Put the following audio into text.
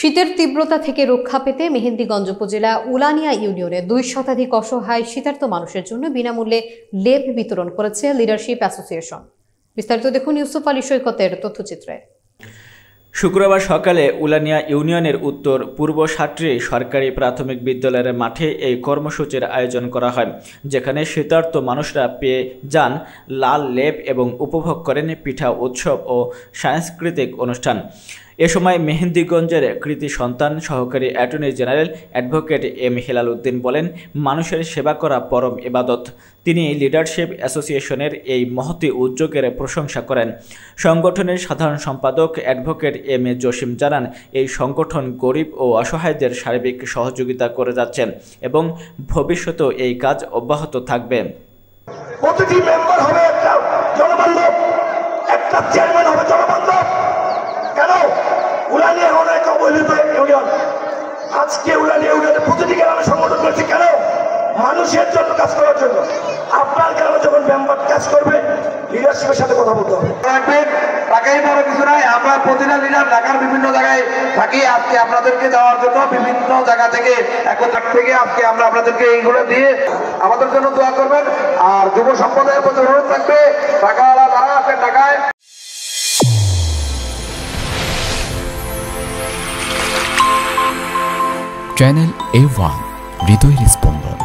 শীতের তীব্রতা থেকে রক্ষা পেতে মেহেন্দিগঞ্জ উপজেলা উলানিয়া ইউনিয়নে ২০০ শতাধিক অসহায় শীতার্ত মানুষের জন্য বিনামূল্যে লেপ বিতরণ করেছে লিডারশিপ অ্যাসোসিয়েশন। বিস্তারিত দেখুন ইউসুফ আলী সৈকতের তথ্যচিত্রে। শুক্রবার সকালে উলানিয়া ইউনিয়নের উত্তর পূর্ব সাট্রি সরকারি প্রাথমিক বিদ্যালয়ের মাঠে এই কর্মসূচির আয়োজন করা হয়, যেখানে শীতার্ত মানুষরা পেয়ে যান লাল লেপ এবং উপভোগ করেন পিঠা উৎসব ও সাংস্কৃতিক অনুষ্ঠান। এ সময় মেহেন্দিগঞ্জের কৃতি সন্তান সহকারী attorney general advocate M Helal Uddin বলেন, মানুষের সেবা করা পরম ইবাদত। তিনি লিডারশিপ অ্যাসোসিয়েশনের এই মহতি উদ্যোগের প্রশংসা করেন। সংগঠনের সাধারণ সম্পাদক অ্যাডভোকেট এম এ জসিম জানান, এই সংগঠন গরিব ও অসহায়দের সার্বিক সহযোগিতা করে যাচ্ছেন এবং ভবিষ্যতেও এই কাজ অব্যাহত থাকবে। প্রতিটি মেম্বার হবে একটা জনবান্ধব, একটা চেয়ারম্যান হবে জনবান্ধব। কেন? উলানিয়া এখন এক অবহেলিত ইউনিয়ন। আজকে উলানিয়া ইউনিয়নের প্রতিটি গ্রামে সংগঠন করেছে কেন? মানুষের জন্য কাজ করার জন্য। আপনার গ্রামে যখন মেম্বার কাজ করবে, লিডারশিপের সাথে কথা বলতে হবে। টাকাই বড় কিছু নয়, আমরা প্রতিটা লিডার ঢাকার বিভিন্ন জায়গায় থাকি। আজকে আপনাদেরকে দেওয়ার জন্য বিভিন্ন জায়গা থেকে একতার থেকে আজকে আমরা আপনাদেরকে এইগুলো দিয়ে আমাদের জন্য দোয়া করবেন। আর যুব সম্প্রদায়ের প্রতি অনুরোধ থাকবে, টাকাওয়ালা যারা আছেন ঢাকায়। চ্যানেল A1 হৃদয়ের স্পন্দন।